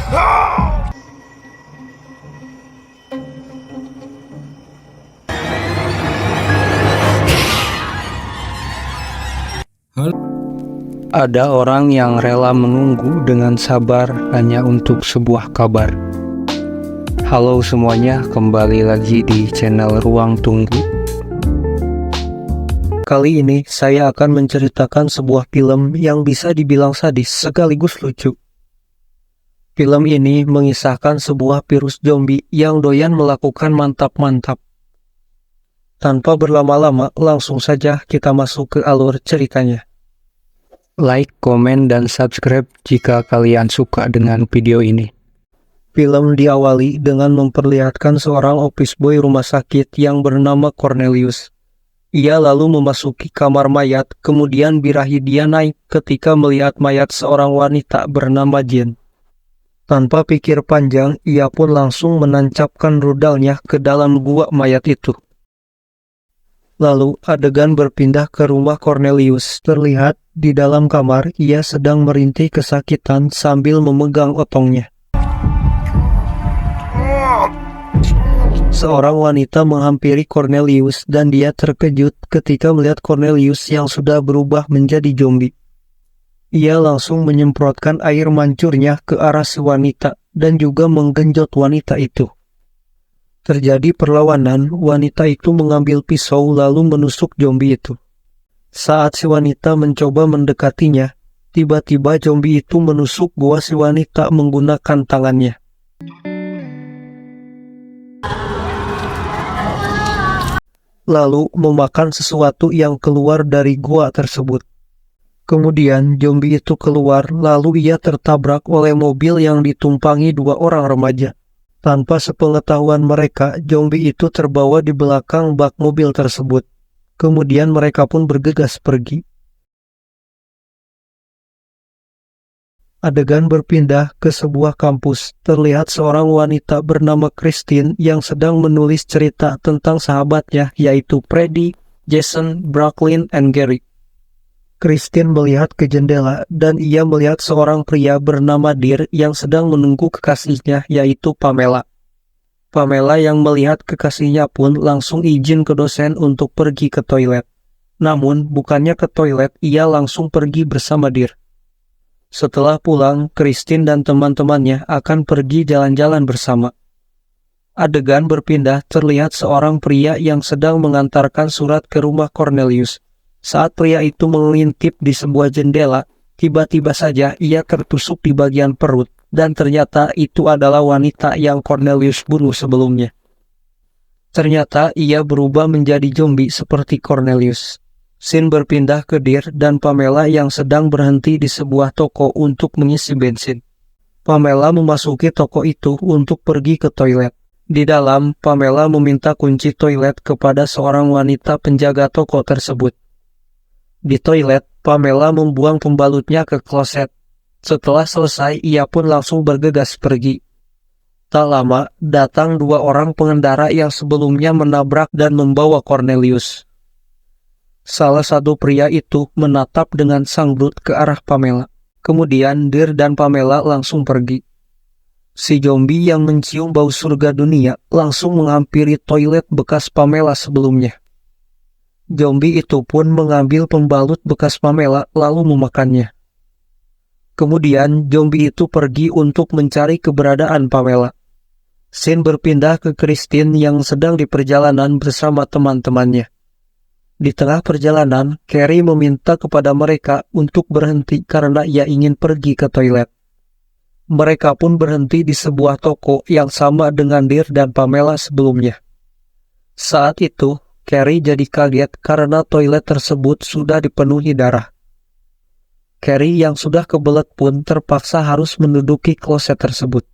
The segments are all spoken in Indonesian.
Ada orang yang rela menunggu dengan sabar hanya untuk sebuah kabar. Halo semuanya, kembali lagi di channel Ruang Tunggu. Kali ini saya akan menceritakan sebuah film yang bisa dibilang sadis sekaligus lucu. Film ini mengisahkan sebuah virus zombie yang doyan melakukan mantap-mantap. Tanpa berlama-lama, langsung saja kita masuk ke alur ceritanya. Like, komen, dan subscribe jika kalian suka dengan video ini. Film diawali dengan memperlihatkan seorang office boy rumah sakit yang bernama Cornelius. Ia lalu memasuki kamar mayat, kemudian birahi dia naik ketika melihat mayat seorang wanita bernama Jane. Tanpa pikir panjang, ia pun langsung menancapkan rudalnya ke dalam gua mayat itu. Lalu adegan berpindah ke rumah Cornelius. Terlihat di dalam kamar ia sedang merintih kesakitan sambil memegang otongnya. Seorang wanita menghampiri Cornelius dan dia terkejut ketika melihat Cornelius yang sudah berubah menjadi zombie. Ia langsung menyemprotkan air mancurnya ke arah si wanita dan juga menggenjot wanita itu. Terjadi perlawanan, wanita itu mengambil pisau lalu menusuk zombie itu. Saat si wanita mencoba mendekatinya, tiba-tiba zombie itu menusuk gua si wanita menggunakan tangannya. Lalu memakan sesuatu yang keluar dari gua tersebut. Kemudian zombie itu keluar lalu ia tertabrak oleh mobil yang ditumpangi dua orang remaja. Tanpa sepengetahuan mereka, zombie itu terbawa di belakang bak mobil tersebut. Kemudian mereka pun bergegas pergi. Adegan berpindah ke sebuah kampus. Terlihat seorang wanita bernama Christine yang sedang menulis cerita tentang sahabatnya, yaitu Freddy, Jason, Brooklyn, dan Gary. Christine melihat ke jendela dan ia melihat seorang pria bernama Dear yang sedang menunggu kekasihnya, yaitu Pamela. Pamela yang melihat kekasihnya pun langsung izin ke dosen untuk pergi ke toilet. Namun bukannya ke toilet, ia langsung pergi bersama Dear. Setelah pulang, Christine dan teman-temannya akan pergi jalan-jalan bersama. Adegan berpindah, terlihat seorang pria yang sedang mengantarkan surat ke rumah Cornelius. Saat pria itu mengintip di sebuah jendela, tiba-tiba saja ia tertusuk di bagian perut, dan ternyata itu adalah wanita yang Cornelius bunuh sebelumnya. Ternyata ia berubah menjadi zombie seperti Cornelius. Scene berpindah ke Dear dan Pamela yang sedang berhenti di sebuah toko untuk mengisi bensin. Pamela memasuki toko itu untuk pergi ke toilet. Di dalam, Pamela meminta kunci toilet kepada seorang wanita penjaga toko tersebut. Di toilet, Pamela membuang pembalutnya ke kloset. Setelah selesai, ia pun langsung bergegas pergi. Tak lama, datang dua orang pengendara yang sebelumnya menabrak dan membawa Cornelius. Salah satu pria itu menatap dengan sangbrut ke arah Pamela. Kemudian Dear dan Pamela langsung pergi. Si zombie yang mencium bau surga dunia langsung menghampiri toilet bekas Pamela sebelumnya. Zombie itu pun mengambil pembalut bekas Pamela lalu memakannya. Kemudian zombie itu pergi untuk mencari keberadaan Pamela. Scene berpindah ke Christine yang sedang di perjalanan bersama teman-temannya. Di tengah perjalanan, Carrie meminta kepada mereka untuk berhenti karena ia ingin pergi ke toilet. Mereka pun berhenti di sebuah toko yang sama dengan Dear dan Pamela sebelumnya. Saat itu, Carrie jadi kaget karena toilet tersebut sudah dipenuhi darah. Carrie yang sudah kebelet pun terpaksa harus menduduki kloset tersebut.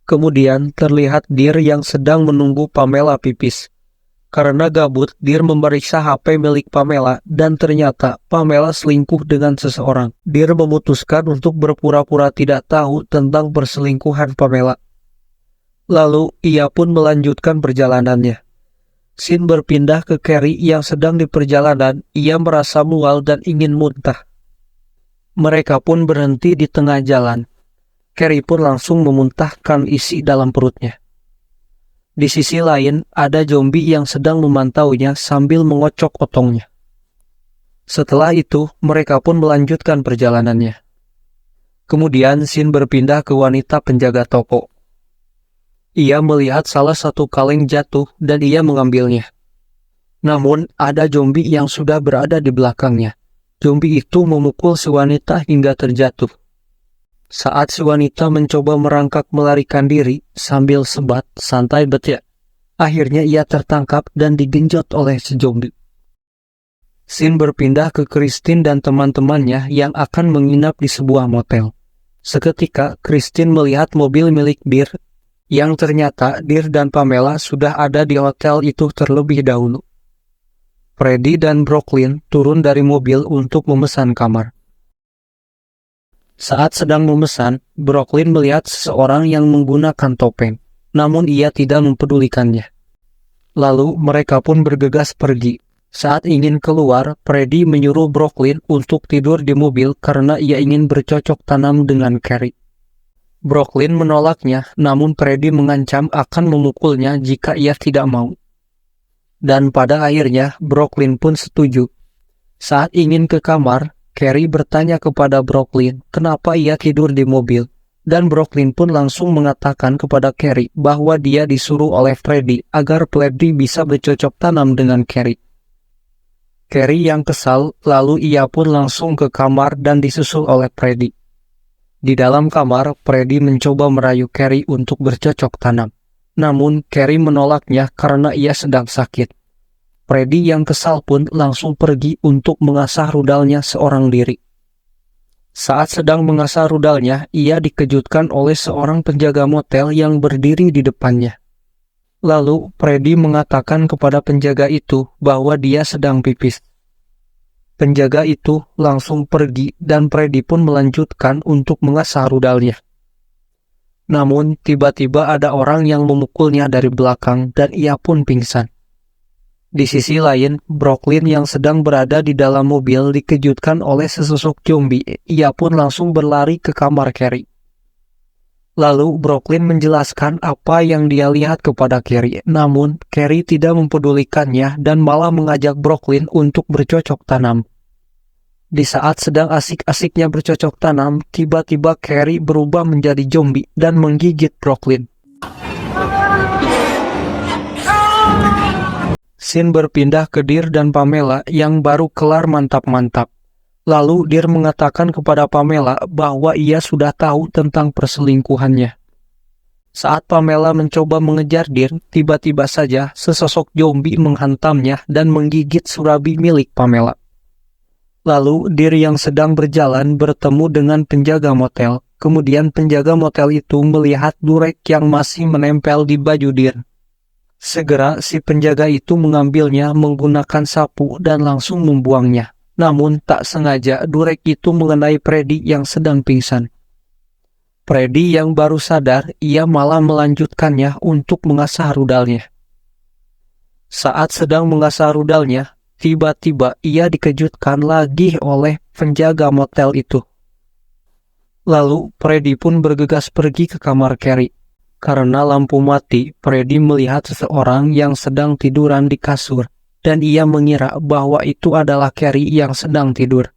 Kemudian terlihat Dear yang sedang menunggu Pamela pipis. Karena gabut, Dear memeriksa HP milik Pamela dan ternyata Pamela selingkuh dengan seseorang. Dear memutuskan untuk berpura-pura tidak tahu tentang perselingkuhan Pamela. Lalu ia pun melanjutkan perjalanannya. Scene berpindah ke Carrie yang sedang di perjalanan, ia merasa mual dan ingin muntah. Mereka pun berhenti di tengah jalan. Carrie pun langsung memuntahkan isi dalam perutnya. Di sisi lain, ada zombie yang sedang memantaunya sambil mengocok otongnya. Setelah itu, mereka pun melanjutkan perjalanannya. Kemudian, scene berpindah ke wanita penjaga toko. Ia melihat salah satu kaleng jatuh dan ia mengambilnya. Namun, ada zombie yang sudah berada di belakangnya. Zombie itu memukul si wanita hingga terjatuh. Saat si wanita mencoba merangkak melarikan diri sambil sebat santai betia, akhirnya ia tertangkap dan digenjot oleh si zombie. Scene berpindah ke Christine dan teman-temannya yang akan menginap di sebuah motel. Seketika, Christine melihat mobil milik Dear, yang ternyata Dear dan Pamela sudah ada di hotel itu terlebih dahulu. Freddy dan Brooklyn turun dari mobil untuk memesan kamar. Saat sedang memesan, Brooklyn melihat seseorang yang menggunakan topeng, namun ia tidak mempedulikannya. Lalu mereka pun bergegas pergi. Saat ingin keluar, Freddy menyuruh Brooklyn untuk tidur di mobil karena ia ingin bercocok tanam dengan Carrie. Brooklyn menolaknya, namun Freddy mengancam akan memukulnya jika ia tidak mau. Dan pada akhirnya, Brooklyn pun setuju. Saat ingin ke kamar, Carrie bertanya kepada Brooklyn kenapa ia tidur di mobil, dan Brooklyn pun langsung mengatakan kepada Carrie bahwa dia disuruh oleh Freddy agar Freddy bisa bercocok tanam dengan Carrie. Carrie yang kesal, lalu ia pun langsung ke kamar dan disusul oleh Freddy. Di dalam kamar, Freddy mencoba merayu Carrie untuk bercocok tanam, namun Carrie menolaknya karena ia sedang sakit. Freddy yang kesal pun langsung pergi untuk mengasah rudalnya seorang diri. Saat sedang mengasah rudalnya, ia dikejutkan oleh seorang penjaga motel yang berdiri di depannya. Lalu, Freddy mengatakan kepada penjaga itu bahwa dia sedang pipis. Penjaga itu langsung pergi dan Freddy pun melanjutkan untuk mengasah rudalnya. Namun, tiba-tiba ada orang yang memukulnya dari belakang dan ia pun pingsan. Di sisi lain, Brooklyn yang sedang berada di dalam mobil dikejutkan oleh sesosok zombie. Ia pun langsung berlari ke kamar Carrie. Lalu Brooklyn menjelaskan apa yang dia lihat kepada Carrie. Namun, Carrie tidak mempedulikannya dan malah mengajak Brooklyn untuk bercocok tanam. Di saat sedang asik-asiknya bercocok tanam, tiba-tiba Carrie berubah menjadi zombie dan menggigit Brooklyn. Scene berpindah ke Dear dan Pamela yang baru kelar mantap-mantap. Lalu Dear mengatakan kepada Pamela bahwa ia sudah tahu tentang perselingkuhannya. Saat Pamela mencoba mengejar Dear, tiba-tiba saja sesosok zombie menghantamnya dan menggigit surabi milik Pamela. Lalu Dear yang sedang berjalan bertemu dengan penjaga motel. Kemudian penjaga motel itu melihat durek yang masih menempel di baju Dear. Segera si penjaga itu mengambilnya menggunakan sapu dan langsung membuangnya. Namun tak sengaja durek itu mengenai Freddy yang sedang pingsan. Freddy yang baru sadar, ia malah melanjutkannya untuk mengasah rudalnya. Saat sedang mengasah rudalnya, tiba-tiba ia dikejutkan lagi oleh penjaga motel itu. Lalu Freddy pun bergegas pergi ke kamar Carrie. Karena lampu mati, Freddy melihat seseorang yang sedang tiduran di kasur, dan ia mengira bahwa itu adalah Carrie yang sedang tidur.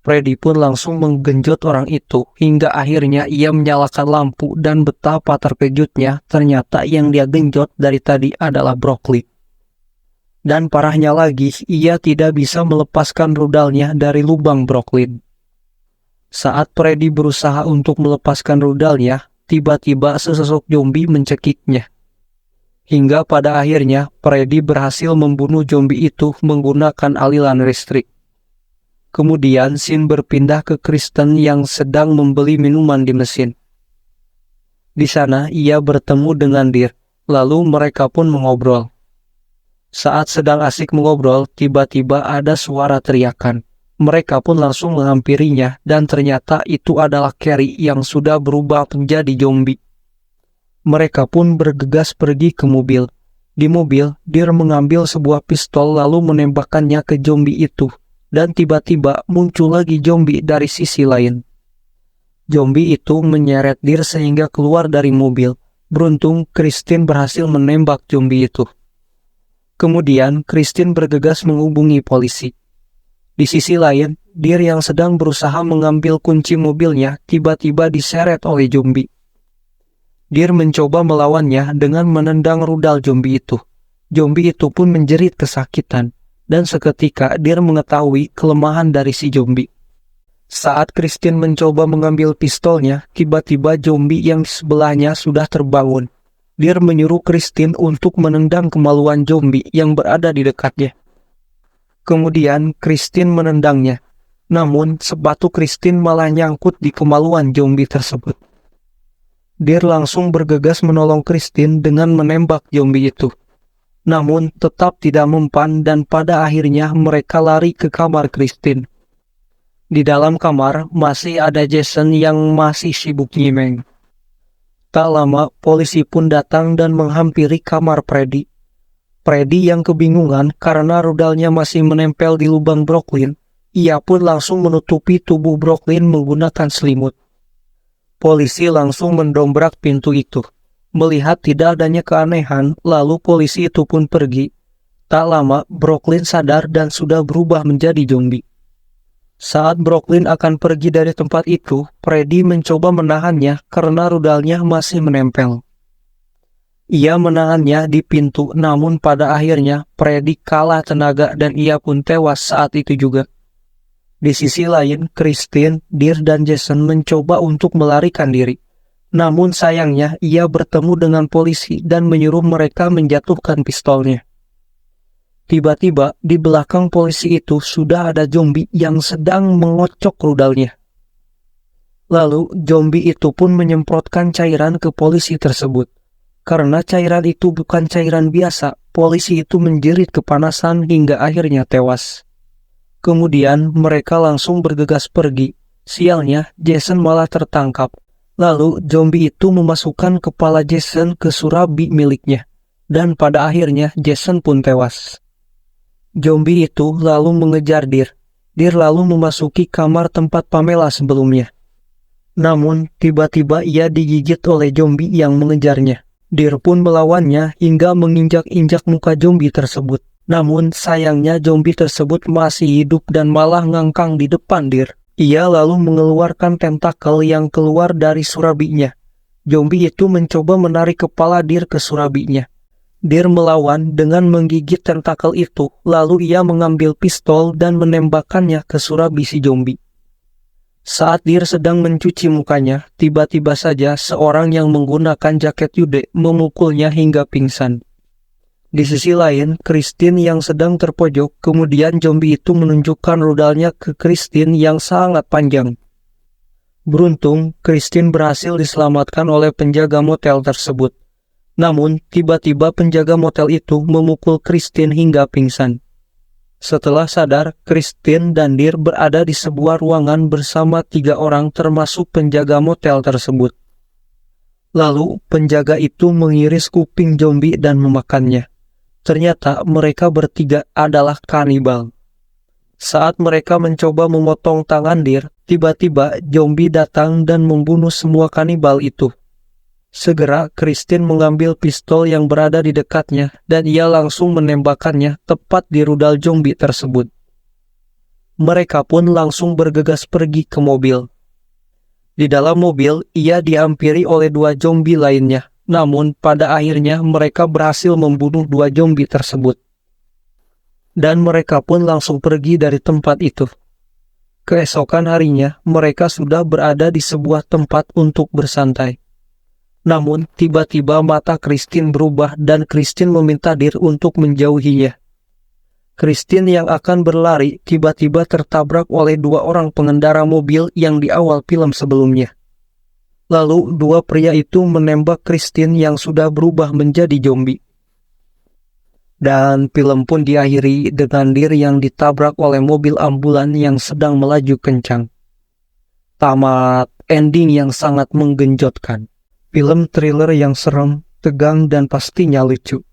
Freddy pun langsung menggenjot orang itu, hingga akhirnya ia menyalakan lampu dan betapa terkejutnya ternyata yang dia genjot dari tadi adalah Brooklyn. Dan parahnya lagi, ia tidak bisa melepaskan rudalnya dari lubang Brooklyn. Saat Freddy berusaha untuk melepaskan rudalnya, tiba-tiba sesosok zombie mencekiknya. Hingga pada akhirnya, Freddy berhasil membunuh zombie itu menggunakan aliran listrik. Kemudian, scene berpindah ke Kristen yang sedang membeli minuman di mesin. Di sana, ia bertemu dengan Dear, lalu mereka pun mengobrol. Saat sedang asik mengobrol, tiba-tiba ada suara teriakan. Mereka pun langsung menghampirinya dan ternyata itu adalah Carrie yang sudah berubah menjadi zombie. Mereka pun bergegas pergi ke mobil. Di mobil, Dear mengambil sebuah pistol lalu menembakkannya ke zombie itu. Dan tiba-tiba muncul lagi zombie dari sisi lain. Zombie itu menyeret Deer sehingga keluar dari mobil. Beruntung, Christine berhasil menembak zombie itu. Kemudian, Christine bergegas menghubungi polisi. Di sisi lain, Deer yang sedang berusaha mengambil kunci mobilnya tiba-tiba diseret oleh zombie. Deer mencoba melawannya dengan menendang rudal zombie itu. Zombie itu pun menjerit kesakitan, dan seketika Deer mengetahui kelemahan dari si zombie. Saat Christine mencoba mengambil pistolnya, tiba-tiba zombie yang di sebelahnya sudah terbangun. Deer menyuruh Christine untuk menendang kemaluan zombie yang berada di dekatnya. Kemudian Christine menendangnya, namun sepatu Christine malah nyangkut di kemaluan zombie tersebut. Deer langsung bergegas menolong Christine dengan menembak zombie itu. Namun tetap tidak mempan dan pada akhirnya mereka lari ke kamar Christine. Di dalam kamar masih ada Jason yang masih sibuk nyimeng. Tak lama polisi pun datang dan menghampiri kamar Freddy. Freddy yang kebingungan karena rudalnya masih menempel di lubang Brooklyn, ia pun langsung menutupi tubuh Brooklyn menggunakan selimut. Polisi langsung mendobrak pintu itu. Melihat tidak adanya keanehan, lalu polisi itu pun pergi. Tak lama, Brooklyn sadar dan sudah berubah menjadi zombie. Saat Brooklyn akan pergi dari tempat itu, Freddy mencoba menahannya karena rudalnya masih menempel. Ia menahannya di pintu, namun pada akhirnya Freddy kalah tenaga dan ia pun tewas saat itu juga. Di sisi lain, Christine, Deer, dan Jason mencoba untuk melarikan diri. Namun sayangnya ia bertemu dengan polisi dan menyuruh mereka menjatuhkan pistolnya. Tiba-tiba di belakang polisi itu sudah ada zombie yang sedang mengocok rudalnya. Lalu zombie itu pun menyemprotkan cairan ke polisi tersebut. Karena cairan itu bukan cairan biasa, polisi itu menjerit kepanasan hingga akhirnya tewas. Kemudian mereka langsung bergegas pergi. Sialnya, Jason malah tertangkap. Lalu zombie itu memasukkan kepala Jason ke surabi miliknya. Dan pada akhirnya Jason pun tewas. Zombie itu lalu mengejar Deer. Deer lalu memasuki kamar tempat Pamela sebelumnya. Namun, tiba-tiba ia digigit oleh zombie yang mengejarnya. Deer pun melawannya hingga menginjak-injak muka zombie tersebut. Namun, sayangnya zombie tersebut masih hidup dan malah ngangkang di depan Deer. Ia lalu mengeluarkan tentakel yang keluar dari surabinya. Zombie itu mencoba menarik kepala Deer ke surabinya. Deer melawan dengan menggigit tentakel itu, lalu ia mengambil pistol dan menembakkannya ke surabi si zombie. Saat Deer sedang mencuci mukanya, tiba-tiba saja seorang yang menggunakan jaket Yude memukulnya hingga pingsan. Di sisi lain, Christine yang sedang terpojok, kemudian zombie itu menunjukkan rudalnya ke Christine yang sangat panjang. Beruntung, Christine berhasil diselamatkan oleh penjaga motel tersebut. Namun, tiba-tiba penjaga motel itu memukul Christine hingga pingsan. Setelah sadar, Christine dan Deer berada di sebuah ruangan bersama 3 orang termasuk penjaga motel tersebut. Lalu, penjaga itu mengiris kuping zombie dan memakannya. Ternyata mereka bertiga adalah kanibal. Saat mereka mencoba memotong tangan Deer, tiba-tiba zombie datang dan membunuh semua kanibal itu. Segera, Christine mengambil pistol yang berada di dekatnya dan ia langsung menembakkannya tepat di rudal zombie tersebut. Mereka pun langsung bergegas pergi ke mobil. Di dalam mobil, ia dihampiri oleh 2 zombie lainnya. Namun, pada akhirnya mereka berhasil membunuh 2 zombie tersebut. Dan mereka pun langsung pergi dari tempat itu. Keesokan harinya, mereka sudah berada di sebuah tempat untuk bersantai. Namun, tiba-tiba mata Christine berubah dan Christine meminta Deer untuk menjauhinya. Christine yang akan berlari tiba-tiba tertabrak oleh 2 orang pengendara mobil yang di awal film sebelumnya. Lalu, 2 pria itu menembak Christine yang sudah berubah menjadi zombie. Dan film pun diakhiri dengan Deer yang ditabrak oleh mobil ambulan yang sedang melaju kencang. Tamat, ending yang sangat menggenjotkan. Film thriller yang serem, tegang, dan pastinya lucu.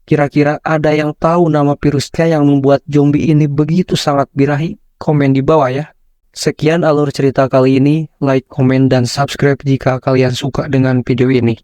Kira-kira ada yang tahu nama virusnya yang membuat zombie ini begitu sangat birahi? Komen di bawah ya. Sekian alur cerita kali ini, like, komen, dan subscribe jika kalian suka dengan video ini.